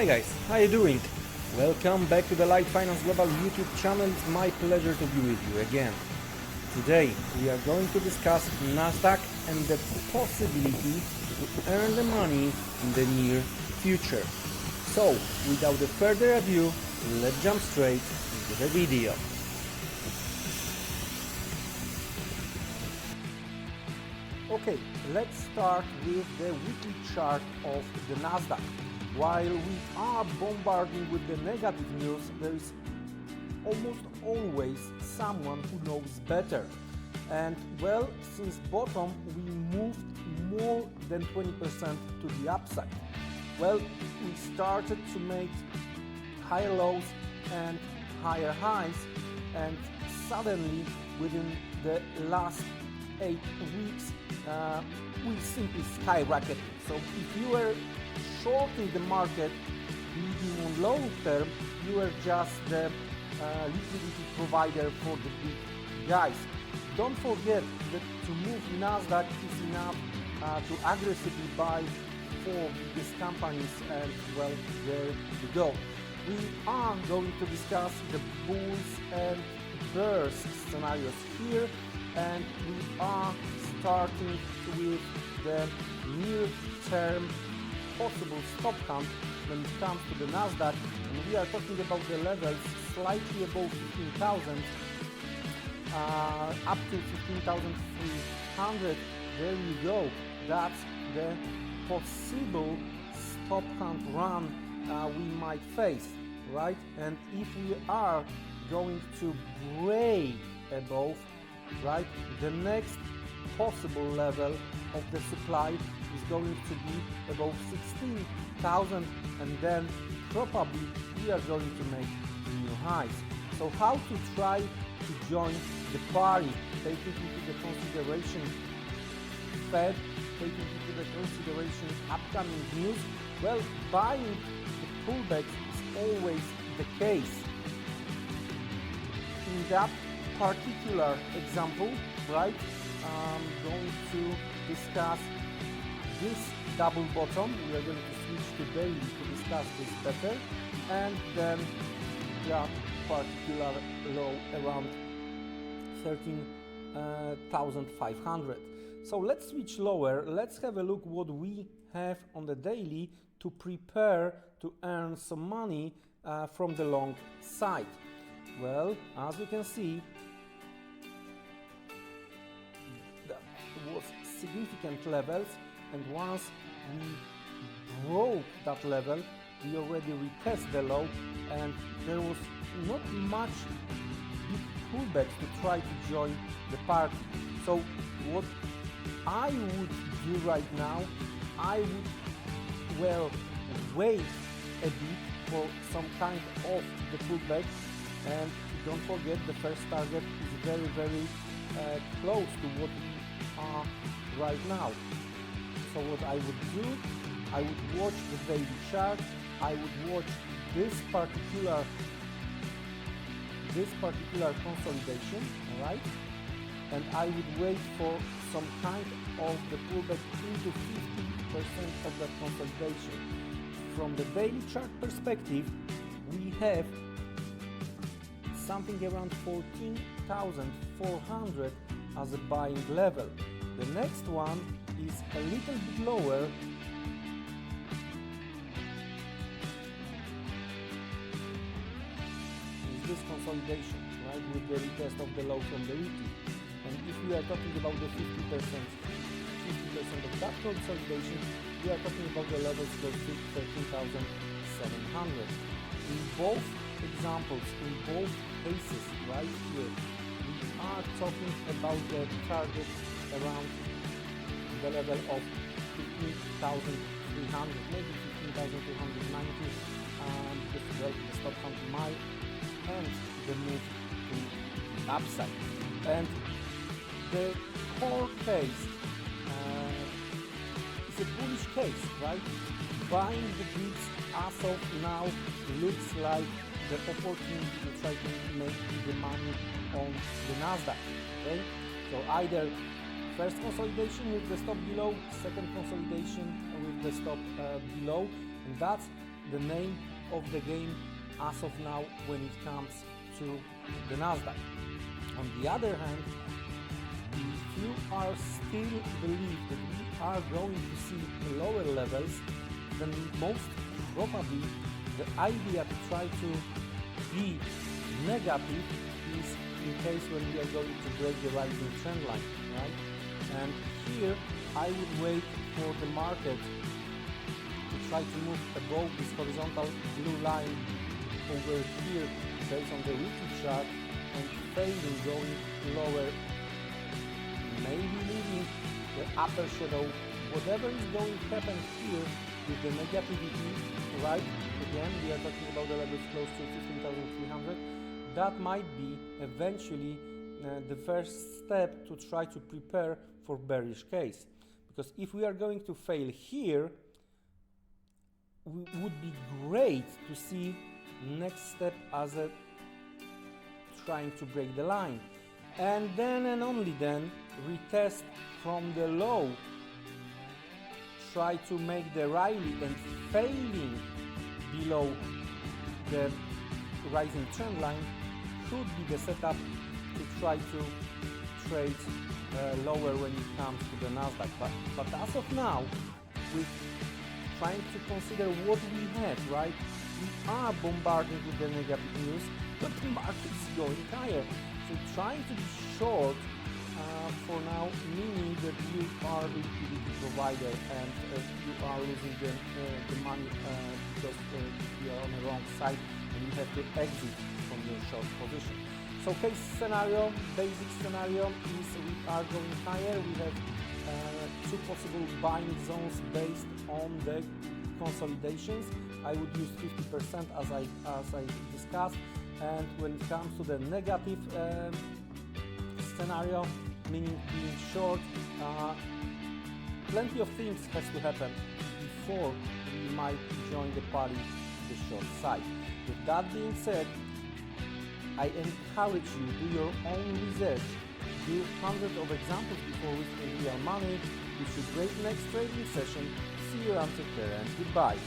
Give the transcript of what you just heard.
Hi guys, how you doing? Welcome back to the Light Finance Global YouTube channel. It's my pleasure to be with you again. Today we are going to discuss Nasdaq and the possibility to earn the money in the near future. So without further ado, let's jump straight into the video. Okay, let's start with the weekly chart of the Nasdaq. While we are bombarding with the negative news, there is almost always someone who knows better. And well, since bottom we moved more than 20% to the upside. Well, we started to make higher lows and higher highs, and suddenly within the last 8 weeks we simply skyrocketed. So if you were shorting the market leading on long term, you are just the liquidity provider for the big guys. Don't forget that to move Nasdaq is enough to aggressively buy 4 biggest companies, and well, there you go. We are going to discuss the bulls and bears scenarios here, and we are starting with the near-term possible stop count when it comes to the Nasdaq, and we are talking about the levels slightly above 15,000 up to 15,300. There you go. That's the possible stop count run we might face, right? And if we are going to break above, right, the next possible level of the supply is going to be above 16,000, and then probably we are going to make new highs. So how to try to join the party, taking into the consideration Fed, taking into the consideration upcoming news? Well, buying the pullbacks is always the case. In that particular example, right, I'm going to discuss this double bottom. We are going to switch to daily to discuss this better, and then that particular low around 13,500. So let's switch lower. Let's have a look what we have on the daily to prepare to earn some money from the long side. Well, as you can see, that was significant levels, and once we broke that level, we already retest the low, and there was not much big pullbacks to try to join the party. So what I would do right now, I would, well, wait a bit for some kind of the pullback, and don't forget the first target is very, very close to what we are right now. So what I would do, I would watch the daily chart, I would watch this particular consolidation, all right, and I would wait for some kind of the pullback into 50% of that consolidation. From the daily chart perspective, we have something around 14,400 as a buying level. The next one is a little bit lower, is this consolidation, right, with the retest of the low from the weekly. And if we are talking about the 50% of that consolidation, we are talking about the levels close to 13,700. In both examples, in both cases right here, we are talking about the target around the level of 15,300, maybe 15,290, because well, the stop count might end the move to the upside. And the core case is a bullish case, right? Buying the dips as of now looks like the opportunity to try to make the money on the Nasdaq. Okay, so either first consolidation with the stop below, second consolidation with the stop below, and that's the name of the game as of now when it comes to the Nasdaq. On the other hand, if you are still believe that we are going to see lower levels, then most probably the idea to try to be negative is in case when we are going to break the rising trend line, right? And here I would wait for the market to try to move above this horizontal blue line over here based on the weekly chart and failing going lower, maybe leaving the upper shadow. Whatever is going to happen here with the negativity, right? Again, we are talking about the levels close to 15,300. That might be eventually the first step to try to prepare for bearish case. Because if we are going to fail here, it would be great to see next step as a trying to break the line. And then and only then retest from the low, try to make the rally and failing below the rising trend line should be the setup to try to trade lower when it comes to the Nasdaq. But as of now, with trying to consider what we had, right? We are bombarded with the negative news, but the market is going higher. So trying to be short for now, meaning that you are a liquidity provider and you are losing the money because you are on the wrong side and you have to exit from your short position. So case scenario, basic scenario is we are going higher. We have two possible buying zones based on the consolidations. I would use 50% as I discussed. And when it comes to the negative scenario, meaning being short, plenty of things has to happen before we might join the party to the short side. With that being said, I encourage you to do your own research, do hundreds of examples before risking real money. Wish you a great next trading session. See you until then and goodbye.